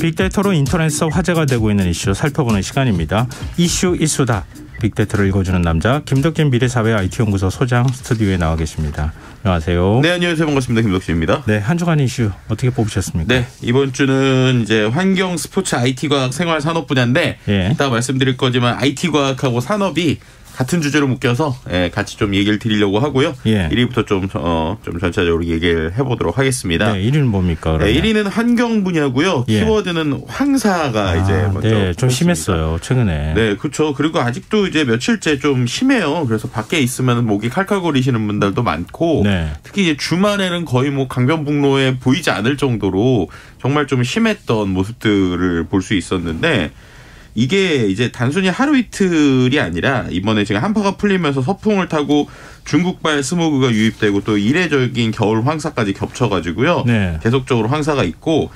빅데이터로 인터넷에서 화제가 되고 있는 이슈 살펴보는 시간입니다. 이슈 이수다. 빅데이터를 읽어주는 남자 김덕진 미래사회 IT연구소 소장 스튜디오에 나와 계십니다. 안녕하세요. 네, 안녕하세요. 반갑습니다. 김덕진입니다. 네, 한 주간 이슈 어떻게 뽑으셨습니까? 네, 이번 주는 이제 환경, 스포츠, IT과학, 생활산업 분야인데 이따 말씀드릴 거지만 IT과학하고 산업이 같은 주제로 묶여서 같이 좀 얘기를 드리려고 하고요. 1위부터 좀 전체적으로 얘기를 해보도록 하겠습니다. 네, 1위는 뭡니까? 네, 1위는 환경 분야고요. 키워드는 황사가 이제 먼저. 네, 좀 심했어요 최근에. 네, 그렇죠. 그리고 아직도 이제 며칠째 좀 심해요. 그래서 밖에 있으면 목이 칼칼거리시는 분들도 많고, 특히 이제 주말에는 거의 뭐 강변북로에 보이지 않을 정도로 정말 좀 심했던 모습들을 볼 수 있었는데. 이게 이제 단순히 하루 이틀이 아니라 이번에 지금 한파가 풀리면서 서풍을 타고 중국발 스모그가 유입되고 또 이례적인 겨울 황사까지 겹쳐가지고요. 계속적으로 황사가 있고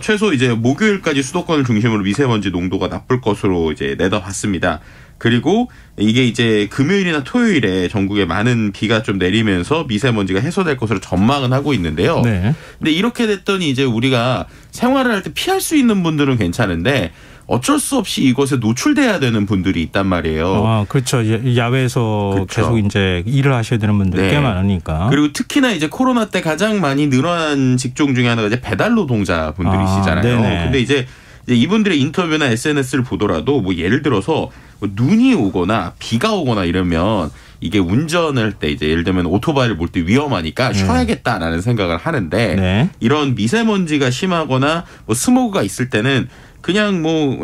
최소 이제 목요일까지 수도권을 중심으로 미세먼지 농도가 나쁠 것으로 이제 내다봤습니다. 그리고 이게 이제 금요일이나 토요일에 전국에 많은 비가 좀 내리면서 미세먼지가 해소될 것으로 전망은 하고 있는데요. 근데 이렇게 됐더니 이제 우리가 생활을 할 때 피할 수 있는 분들은 괜찮은데 어쩔 수 없이 이것에 노출돼야 되는 분들이 있단 말이에요. 그렇죠. 야외에서 계속 이제 일을 하셔야 되는 분들이 꽤 많으니까. 그리고 특히나 이제 코로나 때 가장 많이 늘어난 직종 중에 하나가 이제 배달 노동자 분들이시잖아요. 근데 이제 이분들의 인터뷰나 SNS를 보더라도 뭐 예를 들어서 눈이 오거나 비가 오거나 이러면 이게 운전을 할 때 이제 예를 들면 오토바이를 몰 때 위험하니까 쉬어야겠다라는 생각을 하는데 이런 미세먼지가 심하거나 뭐 스모그가 있을 때는 그냥 뭐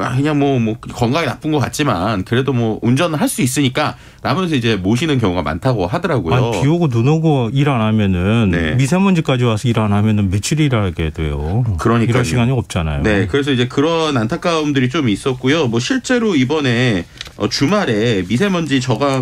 건강에 나쁜 것 같지만 그래도 뭐 운전을 할 수 있으니까 라면서 이제 모시는 경우가 많다고 하더라고요. 비 오고 눈 오고 일 안 하면은 미세먼지까지 와서 일 안 하면은 며칠 일하게 돼요. 그러니까 이럴 시간이 없잖아요. 네, 그래서 이제 그런 안타까움들이 좀 있었고요. 뭐 실제로 이번에 주말에 미세먼지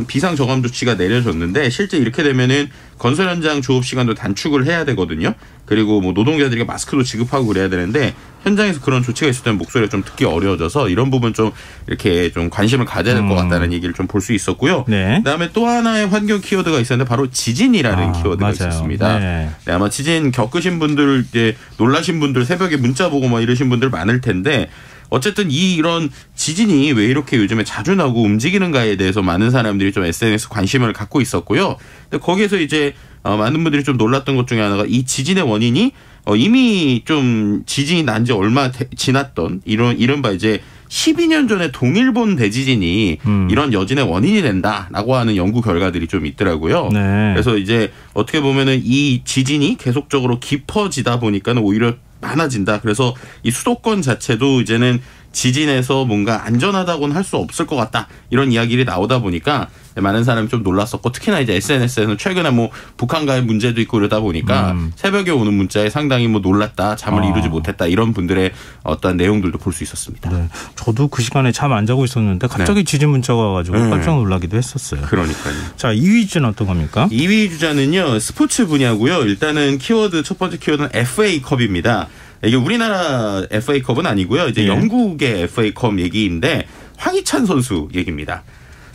비상 저감 조치가 내려졌는데 실제 이렇게 되면은 건설 현장 조업 시간도 단축을 해야 되거든요. 그리고 뭐 노동자들에게 마스크도 지급하고 그래야 되는데 현장에서 그런 조치가 있을 때는 목소리가 좀 듣기 어려워져서 이런 부분 좀 이렇게 좀 관심을 가져야 될 것 같다는 얘기를 좀 볼 수 있었고요. 그다음에 또 하나의 환경 키워드가 있었는데 바로 지진이라는 키워드가 있었습니다. 아마 지진 겪으신 분들 이제 놀라신 분들 새벽에 문자 보고 막 이러신 분들 많을 텐데 어쨌든 이런 지진이 왜 이렇게 요즘에 자주 나고 움직이는가에 대해서 많은 사람들이 좀 SNS 관심을 갖고 있었고요. 근데 거기에서 이제 많은 분들이 좀 놀랐던 것 중에 하나가 이 지진의 원인이 이미 좀 지진이 난 지 얼마 지났던 이른바 이제 12년 전에 동일본 대지진이 이런 여진의 원인이 된다라고 하는 연구 결과들이 좀 있더라고요. 그래서 이제 어떻게 보면은 이 지진이 계속적으로 깊어지다 보니까는 오히려 많아진다. 그래서 이 수도권 자체도 이제는 지진에서 뭔가 안전하다고는 할 수 없을 것 같다. 이런 이야기들이 나오다 보니까 많은 사람이 좀 놀랐었고 특히나 이제 SNS에서는 최근에 뭐 북한과의 문제도 있고 그러다 보니까 새벽에 오는 문자에 상당히 뭐 놀랐다. 잠을 이루지 못했다. 이런 분들의 어떤 내용들도 볼 수 있었습니다. 저도 그 시간에 잠 안 자고 있었는데 갑자기 지진 문자가 와가지고 깜짝 놀라기도 했었어요. 그러니까요. 자, 2위 주자는 어떤 겁니까? 2위 주자는요. 스포츠 분야고요. 일단은 첫 번째 키워드는 FA컵입니다. 이게 우리나라 FA컵은 아니고요. 이제 영국의 FA컵 얘기인데 황희찬 선수 얘기입니다.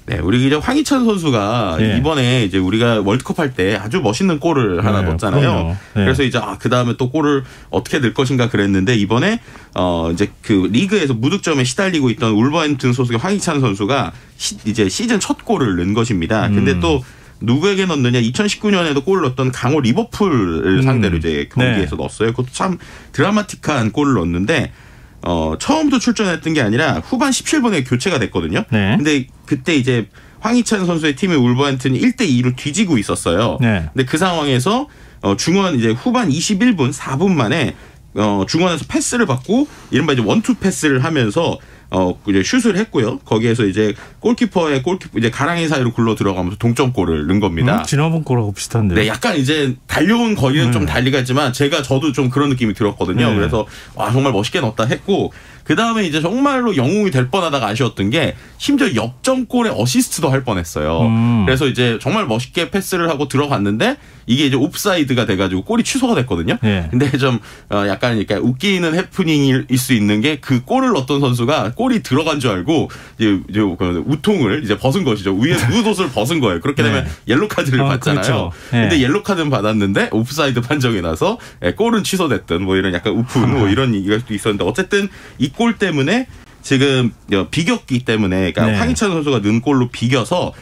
네, 우리 이제 황희찬 선수가 이번에 이제 우리가 월드컵 할 때 아주 멋있는 골을 하나 넣었잖아요. 그래서 이제 그 다음에 또 골을 어떻게 넣을 것인가 그랬는데 이번에 이제 그 리그에서 무득점에 시달리고 있던 울버햄튼 소속의 황희찬 선수가 이제 시즌 첫 골을 넣은 것입니다. 근데 또 누구에게 넣느냐? 2019년에도 골을 넣었던 강호 리버풀을 상대로 이제 경기에서 넣었어요. 그것도 참 드라마틱한 골을 넣었는데 처음부터 출전했던 게 아니라 후반 17분에 교체가 됐거든요. 근데 그때 이제 황희찬 선수의 팀의 울버햄튼이 1대2로 뒤지고 있었어요. 근데 그 상황에서 중원 이제 후반 21분 4분 만에 중원에서 패스를 받고 이른바 이제 원투 패스를 하면서 이제 슛을 했고요. 거기에서 이제 골키퍼 이제 가랑이 사이로 굴러 들어가면서 동점골을 넣은 겁니다. 지난번 골하고 비슷한데요. 네, 약간 이제 달려온 거리는 좀 달리가 했지만 저도 좀 그런 느낌이 들었거든요. 그래서 와 정말 멋있게 넣었다 했고 그 다음에 이제 정말로 영웅이 될 뻔하다가 아쉬웠던 게 심지어 역전골에 어시스트도 할 뻔했어요. 그래서 이제 정말 멋있게 패스를 하고 들어갔는데 이게 이제 옵사이드가 돼가지고 골이 취소가 됐거든요. 네. 근데 좀 약간 이렇게 웃기는 해프닝일 수 있는 게 그 골을 넣었던 선수가 골이 들어간 줄 알고 이제 우통을 이제 벗은 것이죠. 위에 우옷을 벗은 거예요. 그렇게 되면 옐로 카드를 받잖아요. 그렇죠. 근데 옐로 카드는 받았는데 옵사이드 판정이 나서 골은 취소됐든 뭐 이런 약간 우픈 뭐 이런 얘기가 있었는데 어쨌든 이 골 때문에 지금 비겼기 때문에 그러니까 네. 황희찬 선수가 넣은 골로 비겨서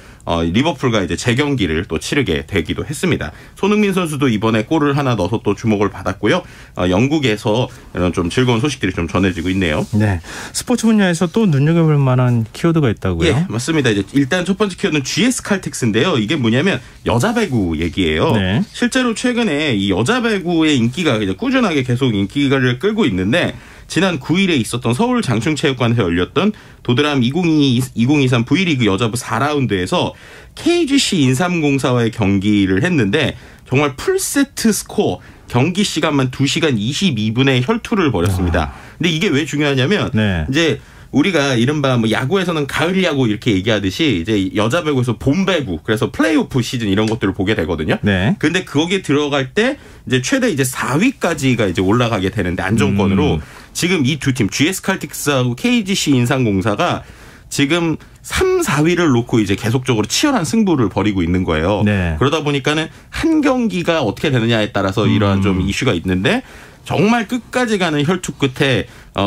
리버풀과 이제 재경기를 또 치르게 되기도 했습니다. 손흥민 선수도 이번에 골을 하나 넣어서 또 주목을 받았고요. 영국에서 이런 좀 즐거운 소식들이 좀 전해지고 있네요. 네, 스포츠 분야에서 또 눈여겨볼 만한 키워드가 있다고요? 예, 맞습니다. 이제 일단 첫 번째 키워드는 GS 칼텍스인데요. 이게 뭐냐면 여자 배구 얘기예요. 네. 실제로 최근에 이 여자 배구의 인기가 이제 꾸준하게 계속 인기를 끌고 있는데 지난 9일에 있었던 서울 장충체육관에서 열렸던 도드람 2023 V리그 여자부 4라운드에서 KGC 인삼공사와의 경기를 했는데 정말 풀세트 스코어 경기 시간만 2시간 22분의 혈투를 벌였습니다. 근데 이게 왜 중요하냐면 네. 이제 우리가 이른바 뭐 야구에서는 가을 야구 이렇게 얘기하듯이 이제 여자 배구에서 봄 배구 그래서 플레이오프 시즌 이런 것들을 보게 되거든요. 네. 근데 거기에 들어갈 때 이제 최대 이제 4위까지가 이제 올라가게 되는데 안정권으로 지금 이 두 팀 GS 칼텍스하고 KGC 인삼공사가 지금 3, 4위를 놓고 이제 계속적으로 치열한 승부를 벌이고 있는 거예요. 네. 그러다 보니까는 한 경기가 어떻게 되느냐에 따라서 이러한 좀 이슈가 있는데 정말 끝까지 가는 혈투 끝에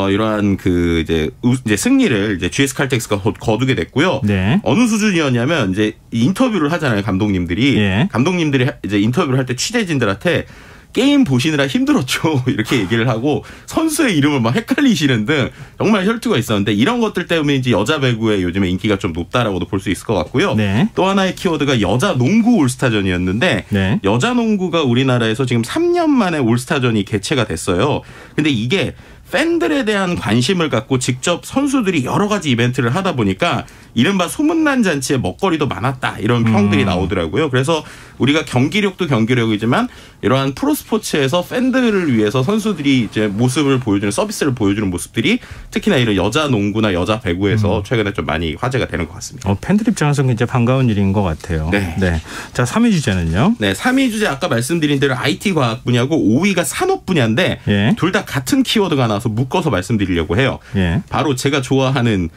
이러한 그 이제 승리를 이제 GS 칼텍스가 거두게 됐고요. 네. 어느 수준이었냐면 이제 인터뷰를 하잖아요, 감독님들이. 예. 감독님들이 이제 인터뷰를 할 때 취재진들한테 게임 보시느라 힘들었죠. 이렇게 얘기를 하고 선수의 이름을 막 헷갈리시는 등 정말 혈투가 있었는데 이런 것들 때문인지 여자 배구의 요즘에 인기가 좀 높다라고도 볼 수 있을 것 같고요. 네. 또 하나의 키워드가 여자 농구 올스타전이었는데 네. 여자 농구가 우리나라에서 지금 3년 만에 올스타전이 개최가 됐어요. 근데 이게 팬들에 대한 관심을 갖고 직접 선수들이 여러 가지 이벤트를 하다 보니까 이른바 소문난 잔치에 먹거리도 많았다 이런 평들이 나오더라고요. 그래서 우리가 경기력도 경기력이지만 이러한 프로스포츠에서 팬들을 위해서 선수들이 이제 모습을 보여주는 서비스를 보여주는 모습들이 특히나 이런 여자 농구나 여자 배구에서 최근에 좀 많이 화제가 되는 것 같습니다. 팬들 입장에서 굉장히 반가운 일인 것 같아요. 네. 네. 자, 3위 주제는요? 네, 3위 주제 아까 말씀드린 대로 IT 과학 분야고 5위가 산업 분야인데 예. 둘 다 같은 키워드가 나와서 묶어서 말씀드리려고 해요. 예. 바로 제가 좋아하는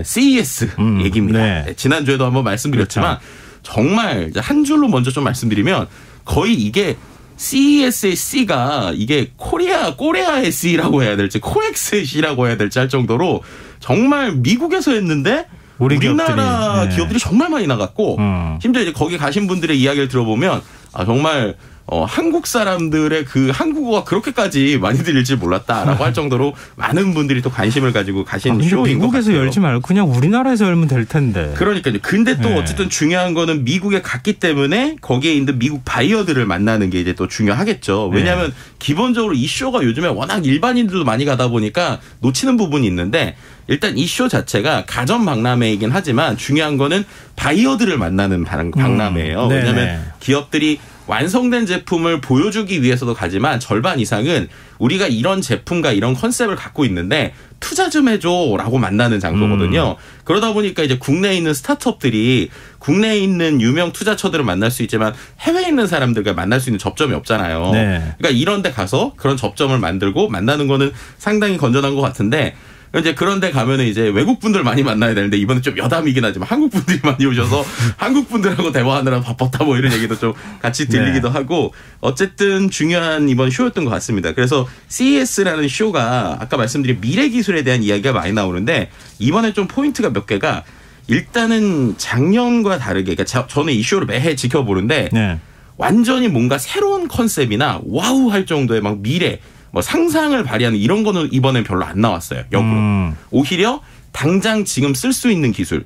CES 얘기입니다. 네. 지난주에도 한번 말씀드렸지만 정말 한 줄로 먼저 좀 말씀드리면 거의 이게 CES의 C가 이게 코레아의 C라고 해야 될지 코엑스의 C라고 해야 될지 할 정도로 정말 미국에서 했는데 우리나라 기업들이 정말 많이 나갔고 심지어 이제 거기 가신 분들의 이야기를 들어보면 정말 한국 사람들의 그 한국어가 그렇게까지 많이 들릴지 몰랐다라고 할 정도로 많은 분들이 또 관심을 가지고 가신 쇼인 것 같아요. 미국에서 열지 말고 그냥 우리나라에서 열면 될 텐데. 그러니까요. 근데 또 어쨌든 중요한 거는 미국에 갔기 때문에 거기에 있는 미국 바이어들을 만나는 게 이제 또 중요하겠죠. 왜냐하면 기본적으로 이 쇼가 요즘에 워낙 일반인들도 많이 가다 보니까 놓치는 부분이 있는데 일단 이 쇼 자체가 가전 박람회이긴 하지만 중요한 거는 바이어들을 만나는 박람회예요. 왜냐하면 기업들이 완성된 제품을 보여주기 위해서도 가지만 절반 이상은 우리가 이런 제품과 이런 컨셉을 갖고 있는데 투자 좀 해줘라고 만나는 장소거든요. 그러다 보니까 이제 국내에 있는 스타트업들이 국내에 있는 유명 투자처들을 만날 수 있지만 해외에 있는 사람들과 만날 수 있는 접점이 없잖아요. 네. 그러니까 이런 데 가서 그런 접점을 만들고 만나는 거는 상당히 건전한 것 같은데 이제 그런데 가면은 이제 외국 분들 많이 만나야 되는데 이번에 좀 여담이긴 하지만 한국 분들이 많이 오셔서 한국 분들하고 대화하느라 바빴다 뭐 이런 얘기도 좀 같이 들리기도 하고 어쨌든 중요한 이번 쇼였던 것 같습니다. 그래서 CES라는 쇼가 아까 말씀드린 미래 기술에 대한 이야기가 많이 나오는데 이번에 좀 포인트가 몇 개가 일단은 작년과 다르게 그러니까 저는 이 쇼를 매해 지켜보는데 완전히 뭔가 새로운 컨셉이나 와우 할 정도의 막 미래 뭐 상상을 발휘하는 이런 거는 이번엔 별로 안 나왔어요. 역으로. 오히려 당장 지금 쓸 수 있는 기술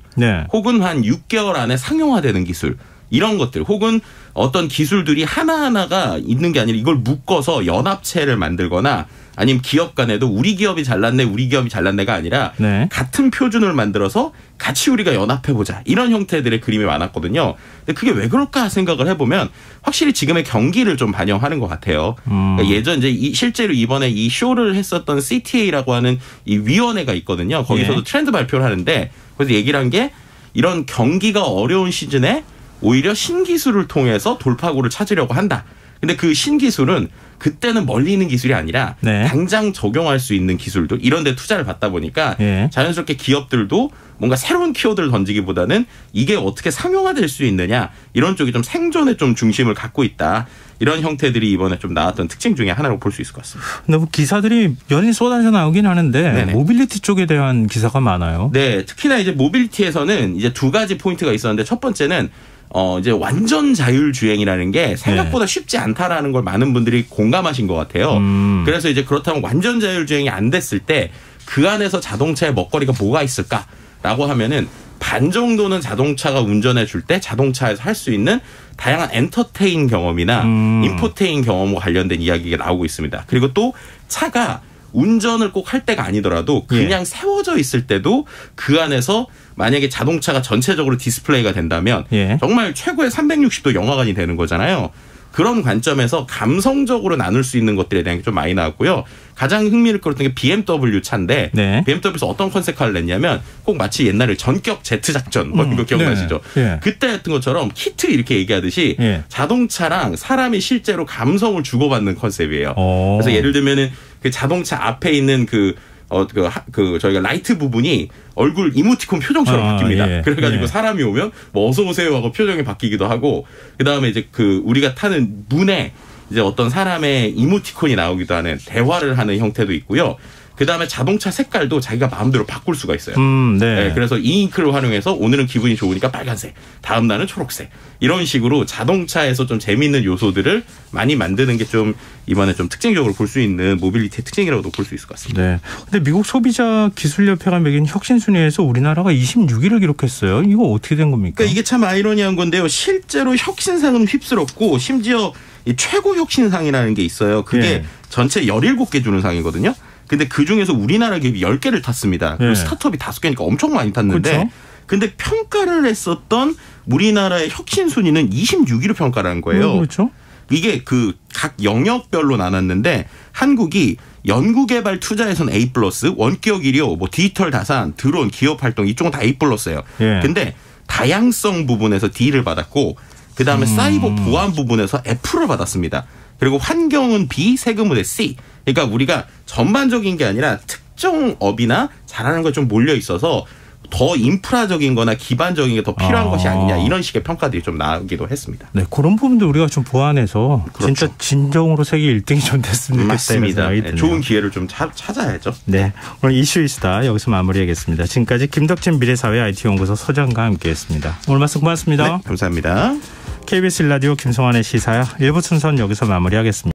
혹은 한 6개월 안에 상용화되는 기술 이런 것들 혹은 어떤 기술들이 하나하나가 있는 게 아니라 이걸 묶어서 연합체를 만들거나 아니면 기업 간에도 우리 기업이 잘났네 우리 기업이 잘났네가 아니라 네. 같은 표준을 만들어서 같이 우리가 연합해보자 이런 형태들의 그림이 많았거든요. 근데 그게 왜 그럴까 생각을 해보면 확실히 지금의 경기를 좀 반영하는 것 같아요. 그러니까 예전 이제 실제로 이번에 이 쇼를 했었던 CTA라고 하는 이 위원회가 있거든요. 거기서도 트렌드 발표를 하는데 그래서 얘기를 한 게 이런 경기가 어려운 시즌에 오히려 신기술을 통해서 돌파구를 찾으려고 한다. 근데 그 신기술은 그때는 멀리 있는 기술이 아니라 네. 당장 적용할 수 있는 기술들 이런 데 투자를 받다 보니까 자연스럽게 기업들도 뭔가 새로운 키워드를 던지기보다는 이게 어떻게 상용화될 수 있느냐 이런 쪽이 좀 생존에 좀 중심을 갖고 있다. 이런 형태들이 이번에 좀 나왔던 특징 중에 하나로 볼 수 있을 것 같습니다. 근데 뭐 기사들이 연일 쏟아져 나오긴 하는데 네네. 모빌리티 쪽에 대한 기사가 많아요. 네, 특히나 이제 모빌리티에서는 이제 두 가지 포인트가 있었는데 첫 번째는 이제 완전 자율주행이라는 게 생각보다 쉽지 않다라는 걸 많은 분들이 공감하신 것 같아요. 그래서 이제 그렇다면 완전 자율주행이 안 됐을 때 그 안에서 자동차의 먹거리가 뭐가 있을까라고 하면은 반 정도는 자동차가 운전해 줄 때 자동차에서 할 수 있는 다양한 엔터테인 경험이나 인포테인 경험과 관련된 이야기가 나오고 있습니다. 그리고 또 차가 운전을 꼭 할 때가 아니더라도 그냥 세워져 있을 때도 그 안에서 만약에 자동차가 전체적으로 디스플레이가 된다면 정말 최고의 360도 영화관이 되는 거잖아요. 그런 관점에서 감성적으로 나눌 수 있는 것들에 대한 게 좀 많이 나왔고요. 가장 흥미를 끌었던 게 BMW 차인데 BMW에서 어떤 컨셉카를 냈냐면 꼭 마치 옛날에 전격 제트 작전 뭐 이거 기억나시죠? 그때 했던 것처럼 키트 이렇게 얘기하듯이 자동차랑 사람이 실제로 감성을 주고받는 컨셉이에요. 그래서 예를 들면은 그 자동차 앞에 있는 저희가 라이트 부분이 얼굴 이모티콘 표정처럼 바뀝니다. 그래가지고 사람이 오면 뭐 어서 오세요 하고 표정이 바뀌기도 하고 그 다음에 이제 우리가 타는 문에 이제 어떤 사람의 이모티콘이 나오기도 하는 대화를 하는 형태도 있고요. 그 다음에 자동차 색깔도 자기가 마음대로 바꿀 수가 있어요. 그래서 이 잉크를 활용해서 오늘은 기분이 좋으니까 빨간색, 다음 날은 초록색 이런 식으로 자동차에서 좀 재미있는 요소들을 많이 만드는 게 좀 이번에 좀 특징적으로 볼 수 있는 모빌리티의 특징이라고도 볼 수 있을 것 같습니다. 네. 근데 미국 소비자 기술협회가 매긴 혁신 순위에서 우리나라가 26위를 기록했어요. 이거 어떻게 된 겁니까? 그러니까 이게 참 아이러니한 건데요. 실제로 혁신상은 휩쓸었고 심지어 이 최고 혁신상이라는 게 있어요. 그게 전체 17개 주는 상이거든요. 근데 그중에서 우리나라 기업이 10개를 탔습니다. 그리고 스타트업이 5개니까 엄청 많이 탔는데 그렇죠? 근데 평가를 했었던 우리나라의 혁신 순위는 26위로 평가를 한 거예요. 그렇죠? 이게 각 영역별로 나눴는데 한국이 연구개발 투자에서는 A+, 원격 의료, 뭐 디지털 다산, 드론, 기업 활동 이쪽은 다 A+예요. 근데 다양성 부분에서 D를 받았고 그다음에 사이버 보안 부분에서 F를 받았습니다. 그리고 환경은 B, 세금은 C. 그러니까 우리가 전반적인 게 아니라 특정 업이나 잘하는 거 좀 몰려 있어서 더 인프라적인 거나 기반적인 게 더 필요한 것이 아니냐 이런 식의 평가들이 좀 나오기도 했습니다. 네, 그런 부분도 우리가 좀 보완해서 그렇죠. 진짜 진정으로 세계 1등이 좀 됐으면 좋겠다. 맞습니다. 네, 좋은 기회를 좀 찾아야죠. 네, 오늘 이슈이스다 여기서 마무리하겠습니다. 지금까지 김덕진 미래사회 IT연구소 소장과 함께했습니다. 오늘 말씀 고맙습니다. 네, 감사합니다. KBS 1라디오 김성환의 시사야 1부 순서는 여기서 마무리하겠습니다.